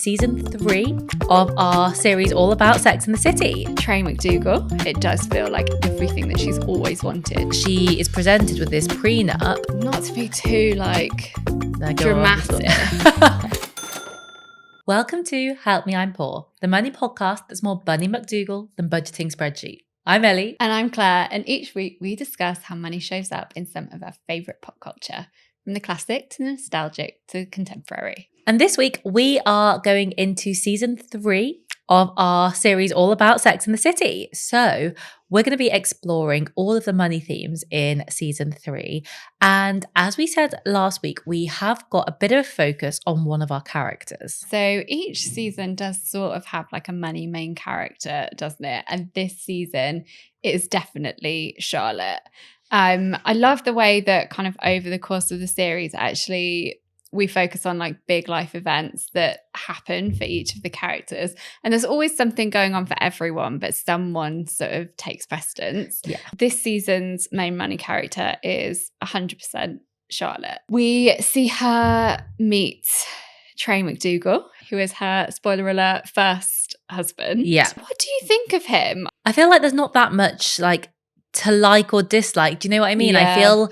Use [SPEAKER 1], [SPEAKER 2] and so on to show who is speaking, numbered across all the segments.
[SPEAKER 1] season 3 of our series all about Sex and the City.
[SPEAKER 2] Trey MacDougal, it does feel like everything that she's always wanted.
[SPEAKER 1] She is presented with this prenup.
[SPEAKER 2] Not to be too dramatic.
[SPEAKER 1] Welcome to Help Me I'm Poor, the money podcast that's more Bunny MacDougal than budgeting spreadsheet. I'm Ellie.
[SPEAKER 2] And I'm Claire, and each week we discuss how money shows up in some of our favourite pop culture, from the classic to the nostalgic to the contemporary.
[SPEAKER 1] And this week we are going into season 3 of our series all about Sex and the City. So we're going to be exploring all of the money themes in season 3. And as we said last week, we have got a bit of a focus on one of our characters.
[SPEAKER 2] So each season does sort of have like a money main character, doesn't it? And this season it is definitely Charlotte. I love the way that kind of over the course of the series, actually, we focus on like big life events that happen for each of the characters. And there's always something going on for everyone, but someone sort of takes precedence.
[SPEAKER 1] Yeah.
[SPEAKER 2] This season's main money character is 100% Charlotte. We see her meet Trey MacDougal, who is her, spoiler alert, first husband.
[SPEAKER 1] Yeah.
[SPEAKER 2] What do you think of him?
[SPEAKER 1] I feel like there's not that much to like or dislike. Do you know what I mean?
[SPEAKER 2] Yeah.
[SPEAKER 1] I feel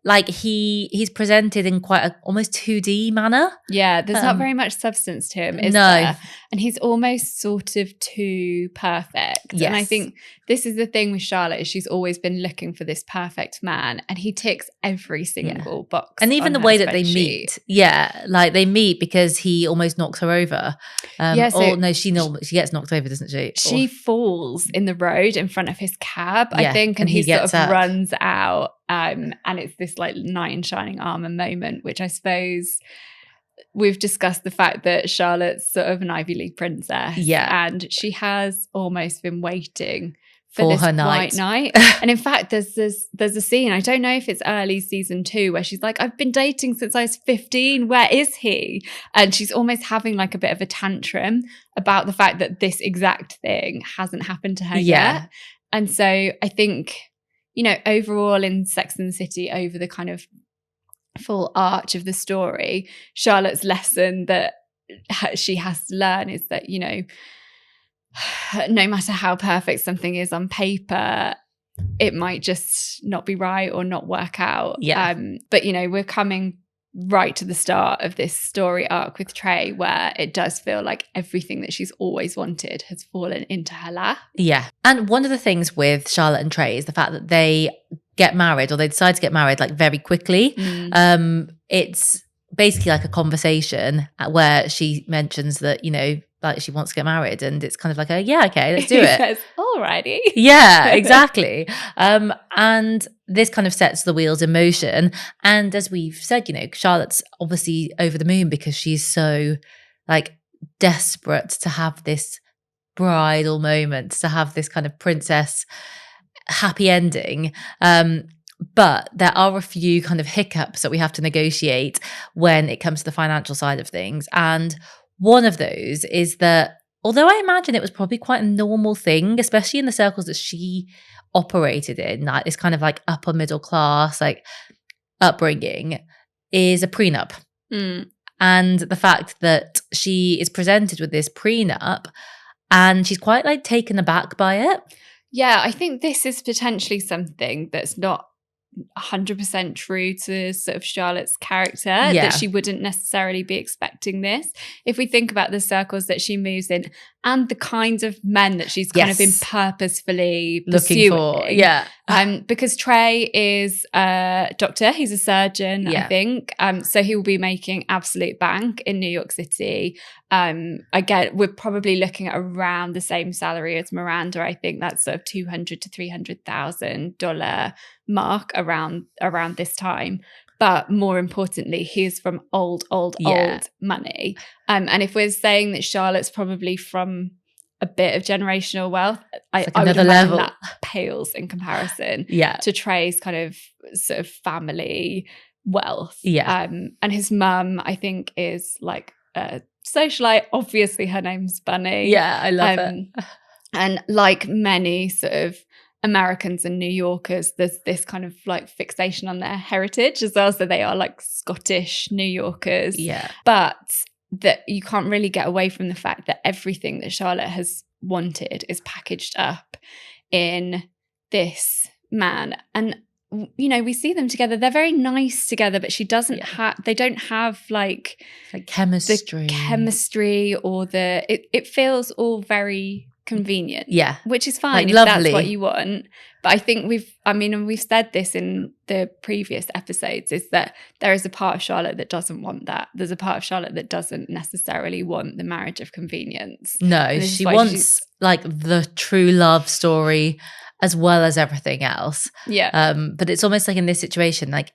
[SPEAKER 1] like he's presented in quite a almost 2D manner.
[SPEAKER 2] Yeah, there's not very much substance to him, is
[SPEAKER 1] no.
[SPEAKER 2] there? And he's almost sort of too perfect.
[SPEAKER 1] Yes.
[SPEAKER 2] And I think this is the thing with Charlotte, is she's always been looking for this perfect man, and he ticks every single box.
[SPEAKER 1] And even the way that they meet. Yeah, like they meet because he almost knocks her over. She gets knocked over, doesn't she?
[SPEAKER 2] She falls in the road in front of his cab,
[SPEAKER 1] yeah,
[SPEAKER 2] I think, and he sort of
[SPEAKER 1] up.
[SPEAKER 2] runs out. And it's this like knight in shining armor moment, which I suppose we've discussed the fact that Charlotte's sort of an Ivy League princess.
[SPEAKER 1] Yeah.
[SPEAKER 2] And she has almost been waiting for this
[SPEAKER 1] her
[SPEAKER 2] white knight. And in fact, there's a scene, I don't know if it's early season 2, where she's like, I've been dating since I was 15. Where is he? And she's almost having like a bit of a tantrum about the fact that this exact thing hasn't happened to her yet. And so I think, you know, overall in Sex and the City, over the kind of full arch of the story, Charlotte's lesson that she has to learn is that, you know, no matter how perfect something is on paper, it might just not be right or not work out.
[SPEAKER 1] Yeah.
[SPEAKER 2] But, you know, we're coming right to the start of this story arc with Trey, where it does feel like everything that she's always wanted has fallen into her lap.
[SPEAKER 1] Yeah. And one of the things with Charlotte and Trey is the fact that they get married, or they decide to get married like very quickly. It's basically like a conversation where she mentions that, you know, like she wants to get married, and it's kind of like okay, let's do it.
[SPEAKER 2] Says, alrighty.
[SPEAKER 1] Yeah, exactly. And this kind of sets the wheels in motion. And as we've said, you know, Charlotte's obviously over the moon because she's so like desperate to have this bridal moment, to have this kind of princess happy ending. But there are a few kind of hiccups that we have to negotiate when it comes to the financial side of things. And one of those is that, although I imagine it was probably quite a normal thing, especially in the circles that she operated in, like this kind of like upper middle class, like upbringing, is a prenup. And the fact that she is presented with this prenup and she's quite like taken aback by it.
[SPEAKER 2] Yeah, I think this is potentially something that's not 100% true to sort of Charlotte's character, that she wouldn't necessarily be expecting this. If we think about the circles that she moves in and the kinds of men that she's kind of been purposefully
[SPEAKER 1] looking for. Yeah.
[SPEAKER 2] Because Trey is a doctor, he's a surgeon, I think. So he will be making absolute bank in New York City. Again, we're probably looking at around the same salary as Miranda. I think that's sort of $200,000 to $300,000 mark around this time. But more importantly, he's from old money. And if we're saying that Charlotte's probably from a bit of generational wealth, I would imagine level that pales in comparison to Trey's kind of sort of family wealth. And his mum, I think, is like a socialite. Obviously, her name's Bunny.
[SPEAKER 1] Yeah, I love it.
[SPEAKER 2] And like many sort of Americans and New Yorkers, there's this kind of like fixation on their heritage as well. So they are like Scottish New Yorkers.
[SPEAKER 1] Yeah.
[SPEAKER 2] But that you can't really get away from the fact that everything that Charlotte has wanted is packaged up in this man. And you know, we see them together, they're very nice together, but she doesn't have, they don't have like chemistry or it feels all very convenient, which is fine, like, if lovely. That's what you want. But I think we've said this in the previous episodes, is that there is a part of Charlotte that doesn't want that. There's a part of Charlotte that doesn't necessarily want the marriage of convenience.
[SPEAKER 1] No, she wants like the true love story as well as everything else. But it's almost like in this situation, like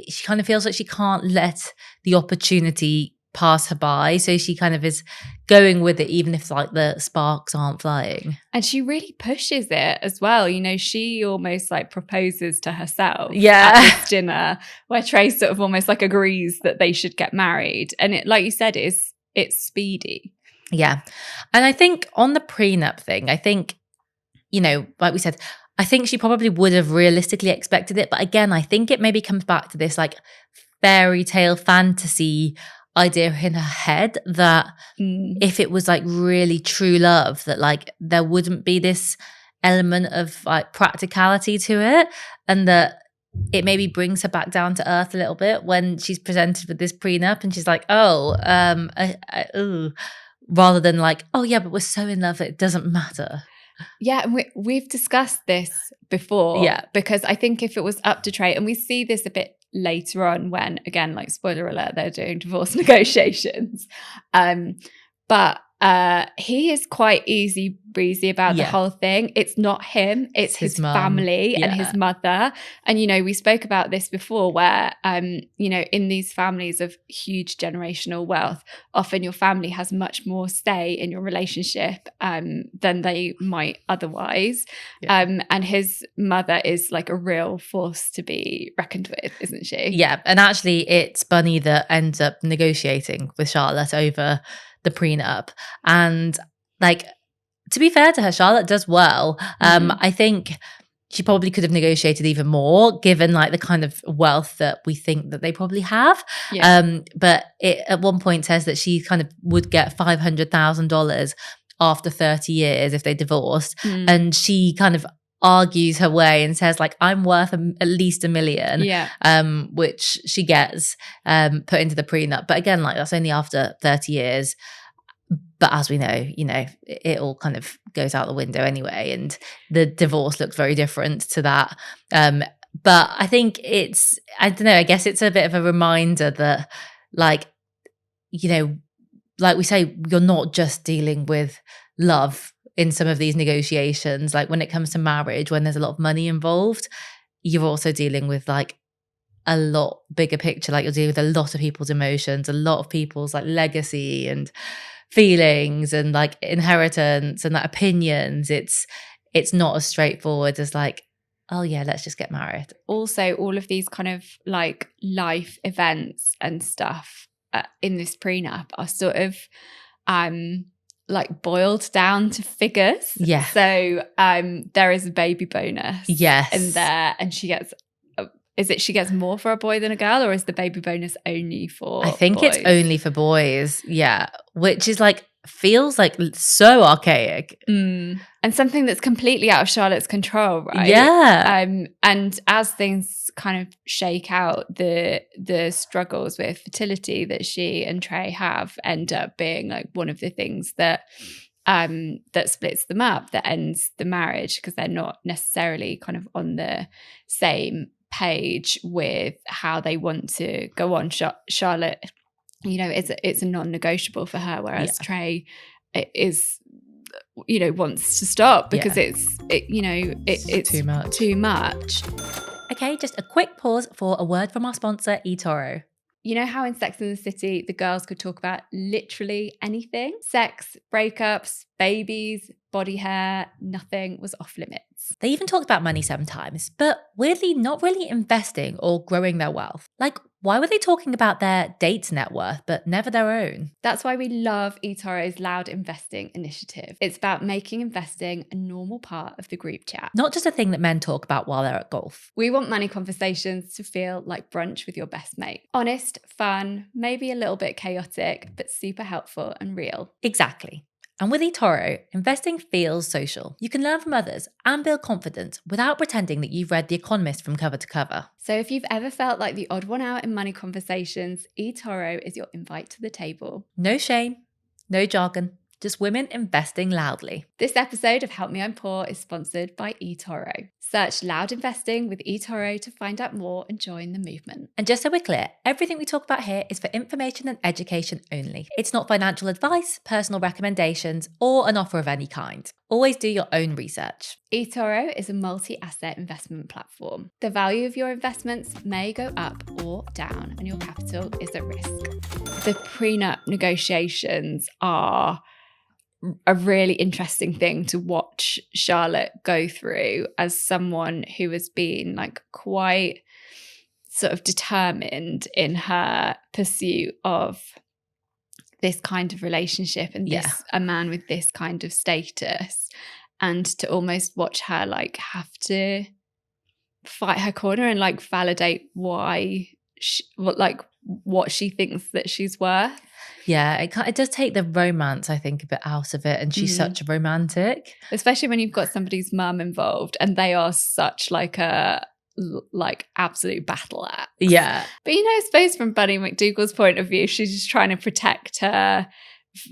[SPEAKER 1] she kind of feels like she can't let the opportunity pass her by, so she kind of is going with it even if like the sparks aren't flying. And
[SPEAKER 2] she really pushes it as well, you know, she almost like proposes to herself
[SPEAKER 1] at
[SPEAKER 2] this dinner, where Trey sort of almost like agrees that they should get married, and it, like you said, it's speedy.
[SPEAKER 1] And I think on the prenup thing, I think, you know, like we said, I think she probably would have realistically expected it, but again, I think it maybe comes back to this like fairy tale fantasy idea in her head that if it was like really true love, that like there wouldn't be this element of like practicality to it, and that it maybe brings her back down to earth a little bit when she's presented with this prenup and she's like, rather than like, oh yeah, but we're so in love that it doesn't matter.
[SPEAKER 2] And we've discussed this before, because I think if it was up to Trey, and we see this a bit later on when, again, like spoiler alert, they're doing divorce negotiations, but he is quite easy breezy about the whole thing. It's not him, it's his family and his mother. And, you know, we spoke about this before where, you know, in these families of huge generational wealth, often your family has much more say in your relationship than they might otherwise. And his mother is like a real force to be reckoned with, isn't she?
[SPEAKER 1] And actually it's Bunny that ends up negotiating with Charlotte over the prenup, and like, to be fair to her, Charlotte does well. I think she probably could have negotiated even more given like the kind of wealth that we think that they probably have. But it at one point says that she kind of would get $500,000 after 30 years if they divorced, and she kind of argues her way and says like, I'm worth at least $1 million, which she gets put into the prenup. But again, like, that's only after 30 years. But as we know, you know, it all kind of goes out the window anyway, and the divorce looks very different to that. But I think it's, I don't know, I guess it's a bit of a reminder that, like, you know, like we say, you're not just dealing with love in some of these negotiations. Like when it comes to marriage, when there's a lot of money involved, you're also dealing with like a lot bigger picture. Like you're dealing with a lot of people's emotions, a lot of people's like legacy and feelings and like inheritance and like opinions. It's not as straightforward as like, oh yeah, let's just get married.
[SPEAKER 2] Also, all of these kind of like life events and stuff in this prenup are sort of like boiled down to figures. So there is a baby bonus in there, and she gets, she gets more for a boy than a girl, or is the baby bonus only for
[SPEAKER 1] I think
[SPEAKER 2] boys?
[SPEAKER 1] It's only for boys, which is like, feels like so archaic.
[SPEAKER 2] And something that's completely out of Charlotte's control, right? And as things kind of shake out, the struggles with fertility that she and Trey have end up being like one of the things that that splits them up, that ends the marriage, because they're not necessarily kind of on the same page with how they want to go on. Charlotte, you know, it's a non-negotiable for her, whereas Trey is, you know, wants to stop because it's too much.
[SPEAKER 1] Okay, just a quick pause for a word from our sponsor, eToro.
[SPEAKER 2] You know how in Sex and the City, the girls could talk about literally anything? Sex, breakups, babies, body hair, nothing was off limits.
[SPEAKER 1] They even talked about money sometimes, but weirdly not really investing or growing their wealth. Like, why were they talking about their date's net worth, but never their own?
[SPEAKER 2] That's why we love eToro's Loud Investing initiative. It's about making investing a normal part of the group chat.
[SPEAKER 1] Not just a thing that men talk about while they're at golf.
[SPEAKER 2] We want money conversations to feel like brunch with your best mate. Honest, fun, maybe a little bit chaotic, but super helpful and real.
[SPEAKER 1] Exactly. And with eToro, investing feels social. You can learn from others and build confidence without pretending that you've read The Economist from cover to cover.
[SPEAKER 2] So if you've ever felt like the odd one out in money conversations, eToro is your invite to the table.
[SPEAKER 1] No shame, no jargon, just women investing loudly.
[SPEAKER 2] This episode of Help Me I'm Poor is sponsored by eToro. Search Loud Investing with eToro to find out more and join the movement.
[SPEAKER 1] And just so we're clear, everything we talk about here is for information and education only. It's not financial advice, personal recommendations, or an offer of any kind. Always do your own research.
[SPEAKER 2] eToro is a multi-asset investment platform. The value of your investments may go up or down, and your capital is at risk. The prenup negotiations are a really interesting thing to watch Charlotte go through as someone who has been like quite sort of determined in her pursuit of this kind of relationship and this a man with this kind of status, and to almost watch her like have to fight her corner and like validate why what she thinks that she's worth.
[SPEAKER 1] Yeah, it does take the romance, I think, a bit out of it. And she's such a romantic.
[SPEAKER 2] Especially when you've got somebody's mum involved and they are such like a absolute battle axe.
[SPEAKER 1] Yeah.
[SPEAKER 2] But you know, I suppose from Bunny MacDougal's point of view, she's just trying to protect her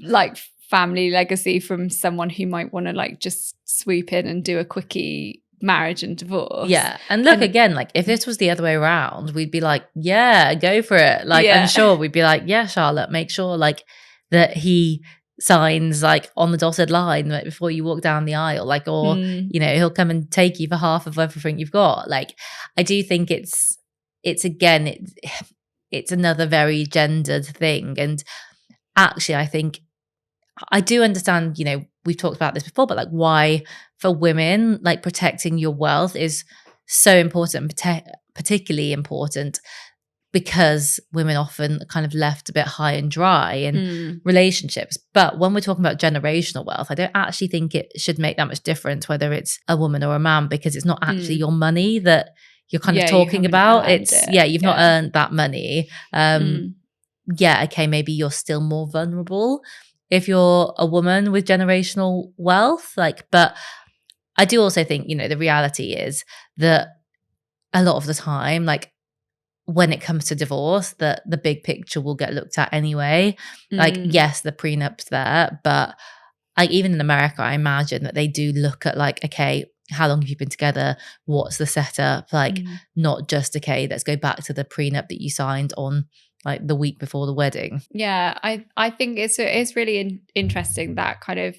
[SPEAKER 2] like family legacy from someone who might want to like just swoop in and do a quickie marriage and divorce.
[SPEAKER 1] Yeah. And look, again, like if this was the other way around, we'd be like, yeah, go for it. Like, I'm sure we'd be like, yeah, Charlotte, make sure like that he signs like on the dotted line like, before you walk down the aisle, like, or you know, he'll come and take you for half of everything you've got. Like, I do think it's another very gendered thing. And actually, I think I do understand, you know, we've talked about this before, but like why for women, like protecting your wealth is so important, particularly important because women often kind of left a bit high and dry in relationships. But when we're talking about generational wealth, I don't actually think it should make that much difference whether it's a woman or a man, because it's not actually your money that you're kind of talking about. You've not earned that money. Yeah, okay, maybe you're still more vulnerable if you're a woman with generational wealth, like, but I do also think, you know, the reality is that a lot of the time, like when it comes to divorce, that the big picture will get looked at anyway. Like, yes, the prenup's there, but like even in America, I imagine that they do look at like, okay, how long have you been together? What's the setup? Like, not just, okay, let's go back to the prenup that you signed on like the week before the wedding.
[SPEAKER 2] Yeah, I think it's really interesting, that kind of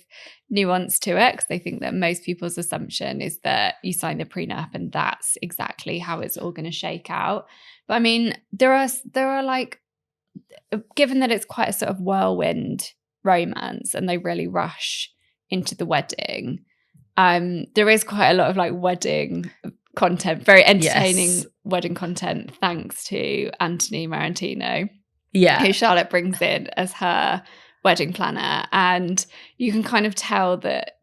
[SPEAKER 2] nuance to it, because I think that most people's assumption is that you sign the prenup and that's exactly how it's all going to shake out. But I mean, there are like, given that it's quite a sort of whirlwind romance and they really rush into the wedding, there is quite a lot of like wedding content, very entertaining wedding content, thanks to Anthony Marantino, who Charlotte brings in as her wedding planner. And you can kind of tell that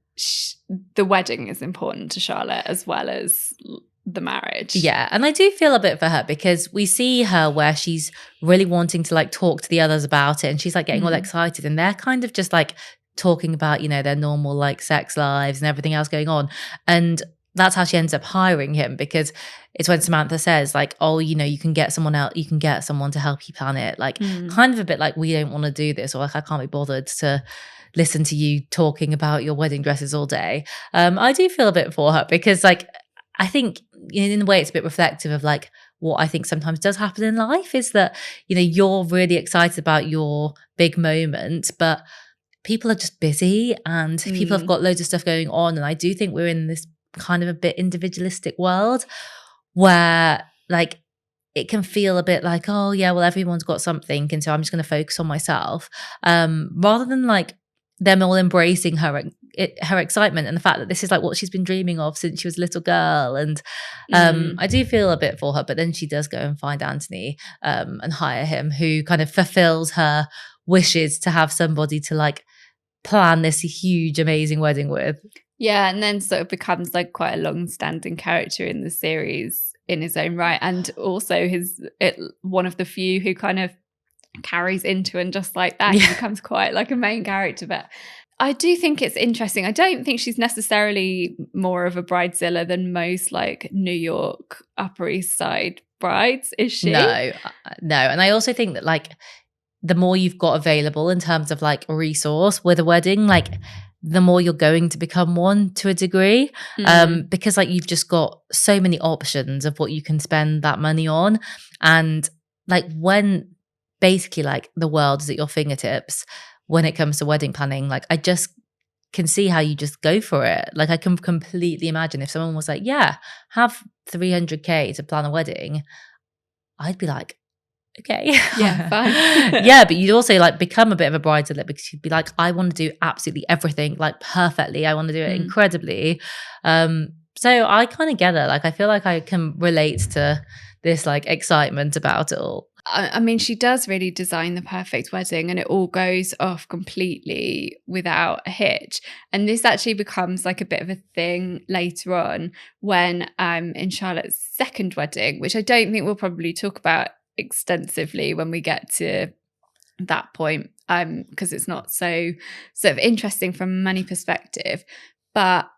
[SPEAKER 2] the wedding is important to Charlotte as well as the marriage.
[SPEAKER 1] Yeah, and I do feel a bit for her because we see her where she's really wanting to like talk to the others about it, and she's like getting all excited, and they're kind of just like talking about, you know, their normal like sex lives and everything else going on. And that's how she ends up hiring him, because it's when Samantha says like, oh, you know, you can get someone to help you plan it. Like kind of a bit like, we don't want to do this, or like, I can't be bothered to listen to you talking about your wedding dresses all day. I do feel a bit for her because like, I think in a way it's a bit reflective of like what I think sometimes does happen in life, is that, you know, you're really excited about your big moment, but people are just busy and people have got loads of stuff going on. And I do think we're in this kind of a bit individualistic world where like it can feel a bit like, oh yeah, well, everyone's got something, and so I'm just going to focus on myself, rather than like them all embracing her her excitement and the fact that this is like what she's been dreaming of since she was a little girl. And I do feel a bit for her, but then she does go and find Anthony and hire him, who kind of fulfills her wishes to have somebody to like plan this huge, amazing wedding with.
[SPEAKER 2] Yeah, and then sort of becomes like quite a long-standing character in the series in his own right, and also one of the few who kind of carries into, and just like that, he becomes quite like a main character. But I do think it's interesting. I don't think she's necessarily more of a bridezilla than most like New York Upper East Side brides, is she?
[SPEAKER 1] No. And I also think that like the more you've got available in terms of like a resource with a wedding, like the more you're going to become one to a degree, because like you've just got so many options of what you can spend that money on. And like when basically like the world is at your fingertips when it comes to wedding planning, like I just can see how you just go for it. Like I can completely imagine if someone was like, yeah, have 300K to plan a wedding, I'd be like, okay.
[SPEAKER 2] Yeah, fine.
[SPEAKER 1] Yeah, but you'd also like become a bit of a bridezilla, because you'd be like, I want to do absolutely everything like perfectly. I want to do it incredibly. So I kind of get it. Like I feel like I can relate to this like excitement about it all.
[SPEAKER 2] I mean, she does really design the perfect wedding, and it all goes off completely without a hitch. And this actually becomes like a bit of a thing later on when in Charlotte's second wedding, which I don't think we'll probably talk about extensively when we get to that point, because it's not so sort of interesting from a money perspective. But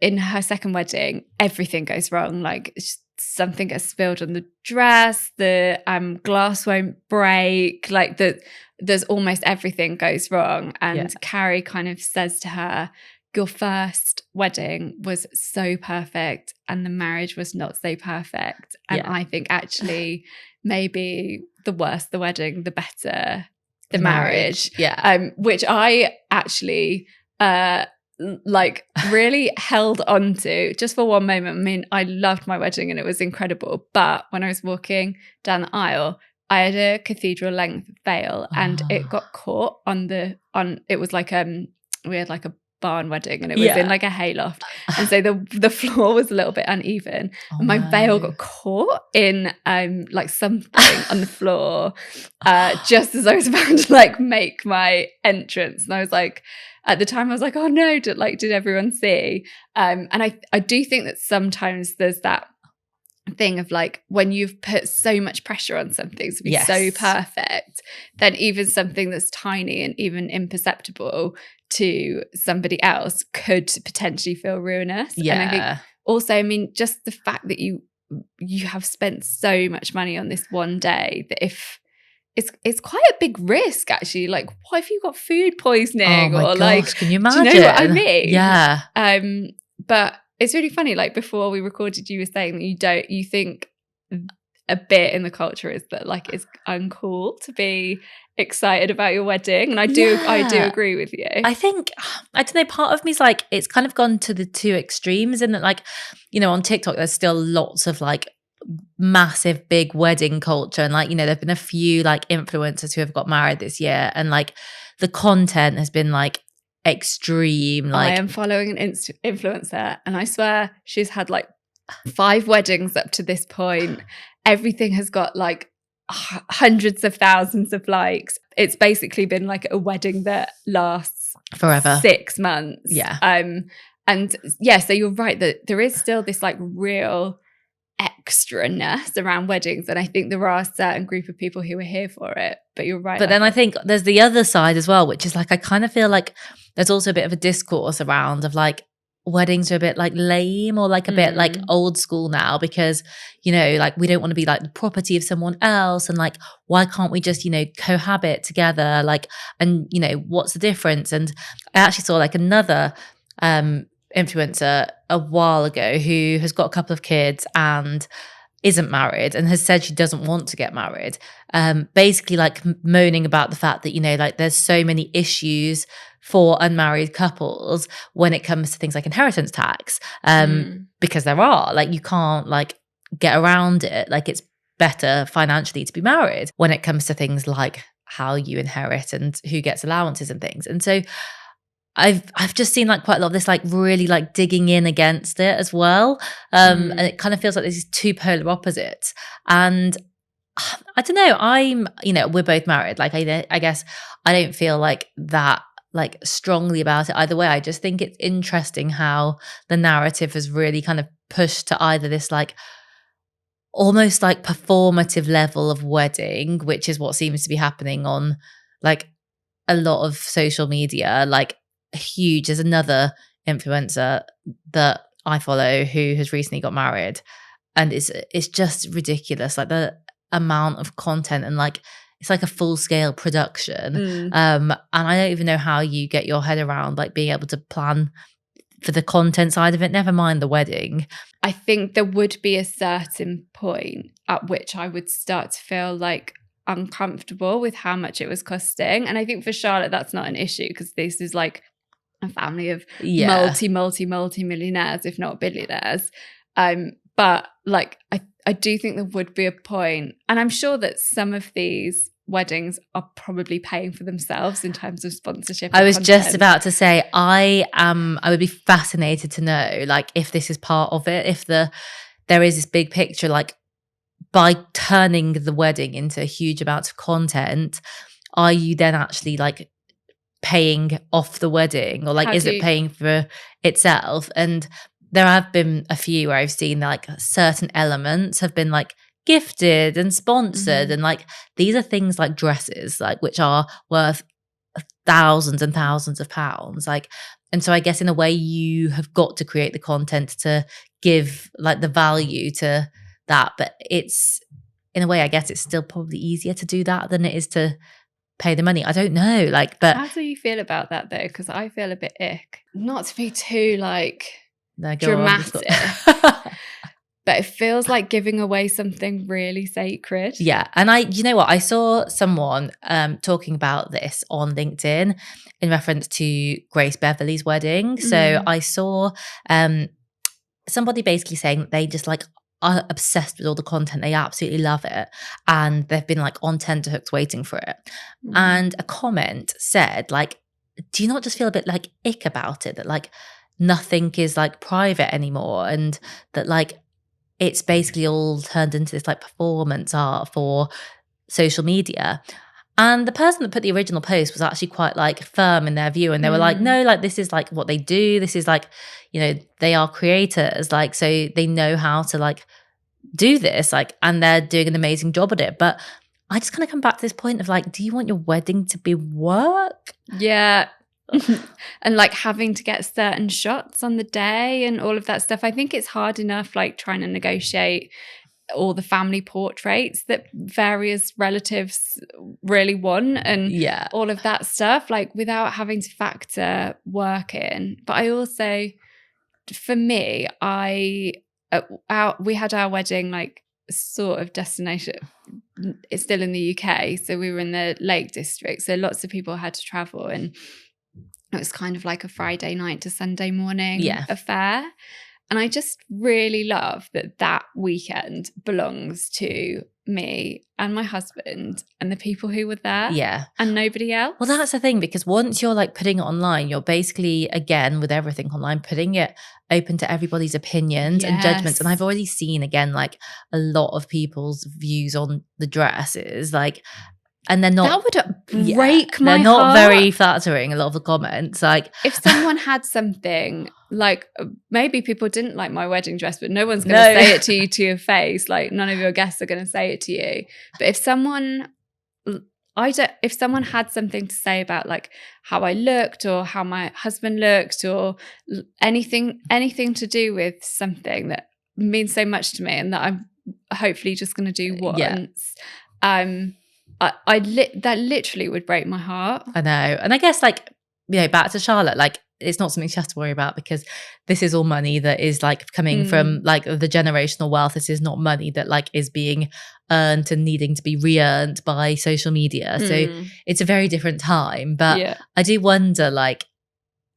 [SPEAKER 2] in her second wedding, everything goes wrong. Like something gets spilled on the dress, the glass won't break, like there's almost everything goes wrong. And Carrie kind of says to her, your first wedding was so perfect and the marriage was not so perfect. And I think actually maybe the worse the wedding, the better the marriage. Which I actually like really held on to just for one moment. I mean, I loved my wedding and it was incredible, but when I was walking down the aisle, I had a cathedral length veil and it got caught on it was like we had like a barn wedding and it was in like a hayloft, and so the floor was a little bit uneven, and my veil got caught in like something on the floor just as I was about to like make my entrance. And I was like, at the time I was like, oh no, did everyone see? And I do think that sometimes there's that thing of like when you've put so much pressure on something to be so perfect, then even something that's tiny and even imperceptible to somebody else could potentially feel ruinous. And I think also, I mean, just the fact that you have spent so much money on this one day, that if it's quite a big risk actually. Like, what if you got food poisoning?
[SPEAKER 1] Or
[SPEAKER 2] like,
[SPEAKER 1] can you imagine?
[SPEAKER 2] Do you know what I mean?
[SPEAKER 1] Yeah.
[SPEAKER 2] But it's really funny, like before we recorded, you were saying that you think a bit in the culture is that like it's uncool to be excited about your wedding. And I do agree with you.
[SPEAKER 1] I think, I don't know, part of me is like, it's kind of gone to the two extremes, in that like, you know, on TikTok, there's still lots of like massive big wedding culture. And like, you know, there've been a few like influencers who have got married this year, and like the content has been like extreme. Like,
[SPEAKER 2] I am following an influencer and I swear she's had like 5 weddings up to this point. Everything has got like hundreds of thousands of likes. It's basically been like a wedding that lasts
[SPEAKER 1] forever,
[SPEAKER 2] 6 months.
[SPEAKER 1] And
[SPEAKER 2] so you're right that there is still this like real extraness around weddings, and I think there are a certain group of people who are here for it. But you're right.
[SPEAKER 1] But then I think there's the other side as well, which is like, I kind of feel like there's also a bit of a discourse around of like weddings are a bit like lame, or like a bit like old school now, because, you know, like we don't want to be like the property of someone else, and like why can't we just, you know, cohabit together, like, and you know, what's the difference? And I actually saw like another influencer a while ago who has got a couple of kids and isn't married and has said she doesn't want to get married, basically like moaning about the fact that, you know, like there's so many issues for unmarried couples when it comes to things like inheritance tax, because there are, like, you can't like get around it. Like, it's better financially to be married when it comes to things like how you inherit and who gets allowances and things. And so I've just seen like quite a lot of this like really like digging in against it as well. And it kind of feels like there's these two polar opposites. And I don't know, we're both married. Like I guess I don't feel like that like strongly about it either way. I just think it's interesting how the narrative has really kind of pushed to either this like almost like performative level of wedding, which is what seems to be happening on like a lot of social media. Like huge, there's another influencer that I follow who has recently got married, and it's just ridiculous, like the amount of content, and like it's like a full-scale production. And I don't even know how you get your head around like being able to plan for the content side of it, never mind the wedding.
[SPEAKER 2] I think there would be a certain point at which I would start to feel like uncomfortable with how much it was costing. And I think for Charlotte, that's not an issue because this is like a family of multi-millionaires, if not billionaires. But like, I do think there would be a point, and I'm sure that some of these weddings are probably paying for themselves in terms of sponsorship.
[SPEAKER 1] I was just about to say, I would be fascinated to know, like, if this is part of it, if there is this big picture, like, by turning the wedding into a huge amount of content, are you then actually like paying off the wedding, or like is it paying for itself? And there have been a few where I've seen like certain elements have been like gifted and sponsored, and like these are things like dresses, like which are worth thousands and thousands of pounds, like. And so I guess in a way you have got to create the content to give like the value to that, but it's in a way I guess it's still probably easier to do that than it is to pay the money. I don't know, like, but
[SPEAKER 2] how do you feel about that though? Because I feel a bit ick, not to be too like
[SPEAKER 1] dramatic.
[SPEAKER 2] But it feels like giving away something really sacred.
[SPEAKER 1] Yeah. And you know what? I saw someone talking about this on LinkedIn in reference to Grace Beverley's wedding. So I saw somebody basically saying that they just like are obsessed with all the content. They absolutely love it. And they've been like on tenterhooks waiting for it. And a comment said like, do you not just feel a bit like ick about it? That like nothing is like private anymore, and that like it's basically all turned into this like performance art for social media. And the person that put the original post was actually quite like firm in their view, and they were like, no, like this is like what they do, this is like, you know, they are creators, like, so they know how to like do this, like, and they're doing an amazing job at it. But I just kind of come back to this point of like, do you want your wedding to be work?
[SPEAKER 2] Yeah. And like having to get certain shots on the day and all of that stuff. I think it's hard enough like trying to negotiate all the family portraits that various relatives really want, and all of that stuff, like without having to factor work in. But I also, for me, we had our wedding like sort of destination, it's still in the UK, so we were in the Lake District, so lots of people had to travel, and it was kind of like a Friday night to Sunday morning affair. And I just really love that weekend belongs to me and my husband and the people who were there.
[SPEAKER 1] Yeah.
[SPEAKER 2] And nobody else.
[SPEAKER 1] Well, that's the thing, because once you're like putting it online, you're basically, again, with everything online, putting it open to everybody's opinions and judgments. And I've already seen, again, like a lot of people's views on the dresses, like, and they're not,
[SPEAKER 2] that would break my heart.
[SPEAKER 1] They're not very flattering, a lot of the comments. Like,
[SPEAKER 2] if someone had something like, maybe people didn't like my wedding dress, but no one's going to say it to you to your face. Like, none of your guests are going to say it to you. But if someone had something to say about like how I looked or how my husband looked, or anything to do with something that means so much to me and that I'm hopefully just going to do once, that literally would break my heart.
[SPEAKER 1] I know. And I guess like, you know, back to Charlotte, like it's not something she has to worry about, because this is all money that is like coming from like the generational wealth. This is not money that like is being earned and needing to be re-earned by social media. So it's a very different time. But I do wonder, like,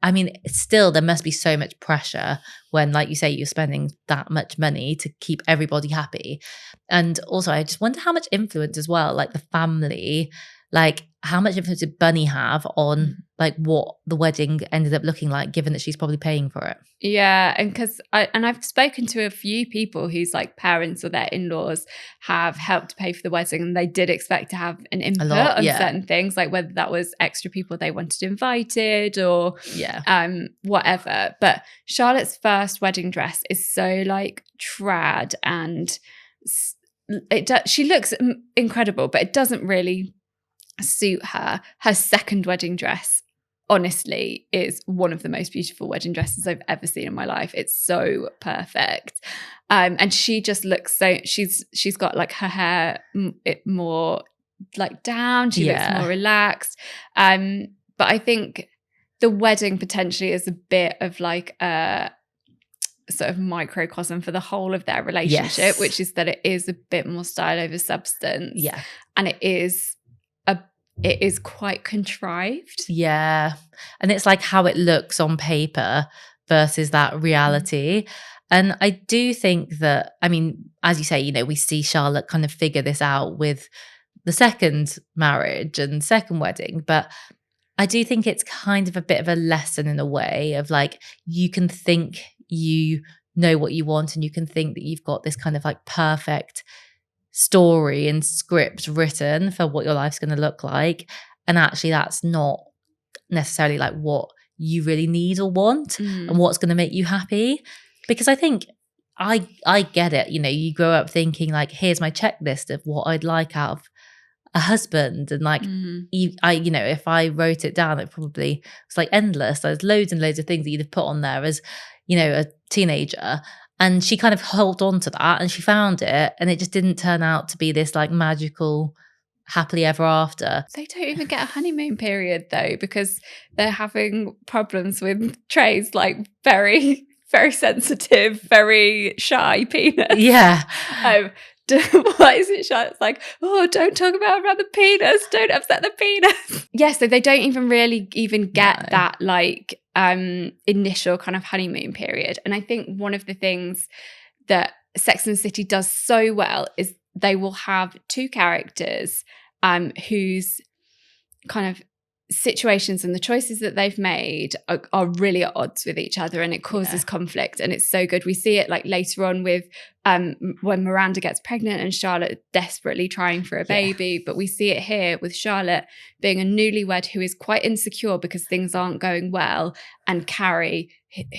[SPEAKER 1] I mean, still there must be so much pressure when, like you say, you're spending that much money to keep everybody happy. And also I just wonder how much influence as well, like the family like how much influence did Bunny have on like what the wedding ended up looking like, given that she's probably paying for it?
[SPEAKER 2] Yeah, and because I've spoken to a few people whose like parents or their in-laws have helped pay for the wedding, and they did expect to have an input on certain things, like whether that was extra people they wanted invited or whatever. But Charlotte's first wedding dress is so like trad, and she looks incredible, but it doesn't really suit her. Her second wedding dress, honestly, is one of the most beautiful wedding dresses I've ever seen in my life. It's so perfect. And she just looks so, she's got like her hair more like down. She looks more relaxed. But I think the wedding potentially is a bit of like a sort of microcosm for the whole of their relationship, which is that it is a bit more style over substance.
[SPEAKER 1] Yeah.
[SPEAKER 2] And it is quite contrived.
[SPEAKER 1] Yeah. And it's like how it looks on paper versus that reality. And I do think that, I mean, as you say, you know, we see Charlotte kind of figure this out with the second marriage and second wedding, but I do think it's kind of a bit of a lesson in a way of like, you can think you know what you want, and you can think that you've got this kind of like perfect story and script written for what your life's going to look like. And actually that's not necessarily like what you really need or want and what's going to make you happy. Because I think I get it. You know, you grow up thinking like, here's my checklist of what I'd like out of a husband. And like, you know, if I wrote it down, it probably was like endless. There's loads and loads of things that you'd have put on there as, you know, a teenager. And she kind of held on to that and she found it, and it just didn't turn out to be this like magical happily ever after.
[SPEAKER 2] They don't even get a honeymoon period though, because they're having problems with Trey's like very, very sensitive, very shy penis.
[SPEAKER 1] Yeah.
[SPEAKER 2] Why is it shy? It's like, oh, don't talk around the penis. Don't upset the penis. Yeah, so they don't even really get that like initial kind of honeymoon period. And I think one of the things that Sex and the City does so well is they will have two characters whose kind of situations and the choices that they've made are really at odds with each other, and it causes conflict, and it's so good. We see it like later on with when Miranda gets pregnant and Charlotte desperately trying for a baby, but we see it here with Charlotte being a newlywed who is quite insecure because things aren't going well, and Carrie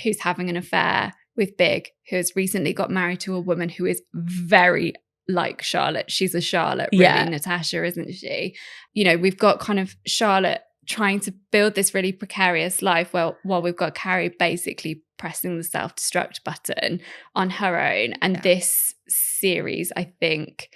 [SPEAKER 2] who's having an affair with Big, who has recently got married to a woman who is very like Charlotte. She's a Charlotte, really, Natasha, isn't she? You know, we've got kind of Charlotte trying to build this really precarious life while we've got Carrie basically pressing the self-destruct button on her own. And this series, I think,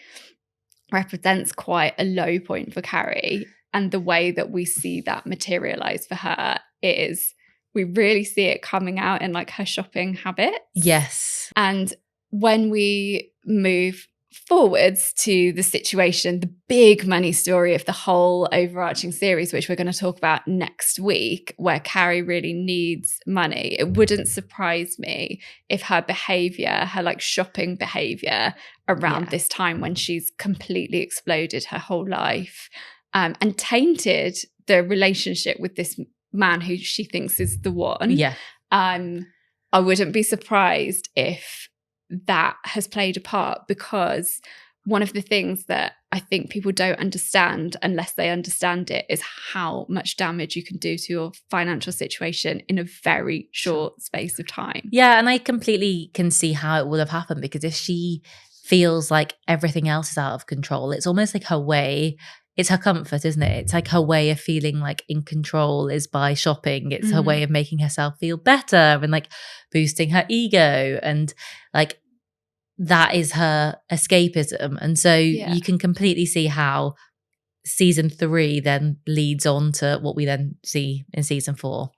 [SPEAKER 2] represents quite a low point for Carrie. And the way that we see that materialize for her is we really see it coming out in like her shopping habits.
[SPEAKER 1] Yes.
[SPEAKER 2] And when we move forwards to the situation, the big money story of the whole overarching series, which we're going to talk about next week, where Carrie really needs money, it wouldn't surprise me if her behavior, her like shopping behavior around this time when she's completely exploded her whole life and tainted the relationship with this man who she thinks is the one. I wouldn't be surprised if that has played a part, because one of the things that I think people don't understand unless they understand it is how much damage you can do to your financial situation in a very short space of time.
[SPEAKER 1] Yeah, and I completely can see how it would have happened, because if she feels like everything else is out of control, it's almost like her way, it's her comfort, isn't it? It's like her way of feeling like in control is by shopping. It's her way of making herself feel better and like boosting her ego, and like that is her escapism. And so you can completely see how season 3 then leads on to what we then see in season 4.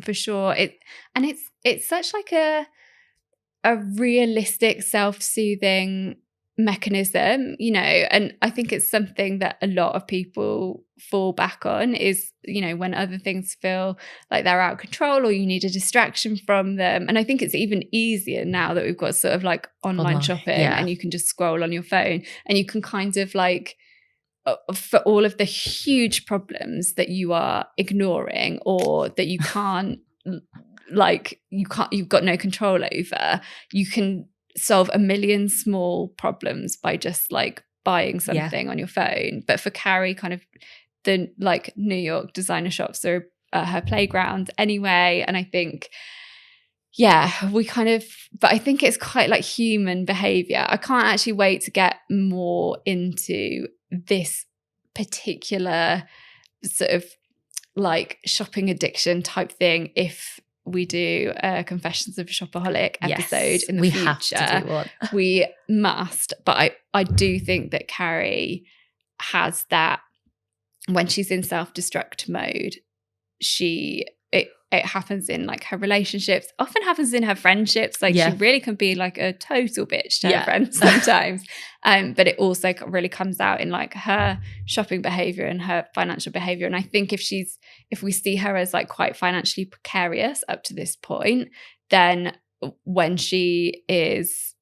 [SPEAKER 2] For sure. It's such like a realistic self-soothing mechanism, you know, and I think it's something that a lot of people fall back on is, you know, when other things feel like they're out of control or you need a distraction from them. And I think it's even easier now that we've got sort of like online shopping and you can just scroll on your phone and you can kind of like for all of the huge problems that you are ignoring or that you can't you've got no control over, you can solve a million small problems by just like buying something on your phone. But for Carrie, kind of the like New York designer shops are her playground anyway. And I think, but I think it's quite like human behavior. I can't actually wait to get more into this particular sort of like shopping addiction type thing if we do a Confessions of a Shopaholic episode in the future.
[SPEAKER 1] Have to do one.
[SPEAKER 2] We must. But I do think that Carrie has that when she's in self-destruct mode, it happens in like her relationships, often happens in her friendships. Like she really can be like a total bitch to her friends sometimes. But it also really comes out in like her shopping behavior and her financial behavior. And I think if we see her as like quite financially precarious up to this point, then when she is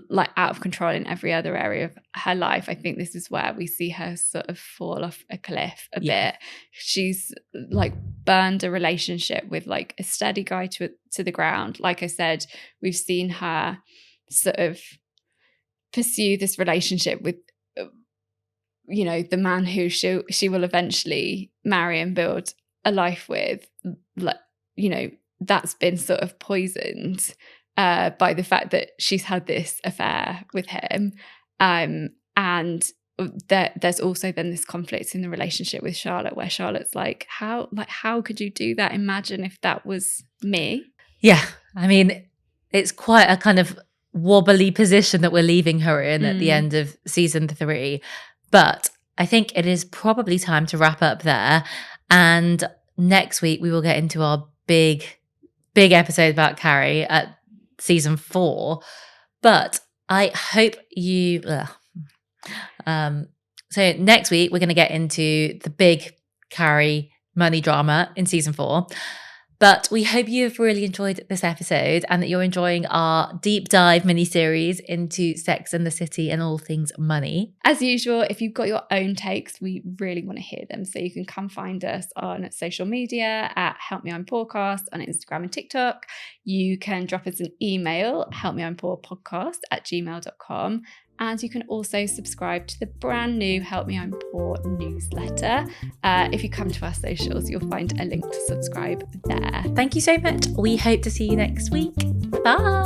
[SPEAKER 2] like out of control in every other area of her life, I think this is where we see her sort of fall off a cliff a bit. She's like burned a relationship with like a steady guy to the ground. Like I said, we've seen her sort of pursue this relationship with the man who she will eventually marry and build a life with. Like, that's been sort of poisoned by the fact that she's had this affair with him. And there's also then this conflict in the relationship with Charlotte, where Charlotte's like, how could you do that? Imagine if that was me.
[SPEAKER 1] Yeah. I mean, it's quite a kind of wobbly position that we're leaving her in at the end of season 3. But I think it is probably time to wrap up there. And next week we will get into our big episode about Carrie at season 4, but I hope you so next week we're going to get into the big Carrie money drama in season 4, but we hope you've really enjoyed this episode and that you're enjoying our deep dive mini series into Sex and the City and all things money.
[SPEAKER 2] As usual, if you've got your own takes, we really want to hear them. So you can come find us on social media at Help Me I'm Poorcast on Instagram and TikTok. You can drop us an email, helpmeimpoor@gmail.com. And you can also subscribe to the brand new Help Me I'm Poor newsletter. If you come to our socials, you'll find a link to subscribe there.
[SPEAKER 1] Thank you so much. We hope to see you next week. Bye.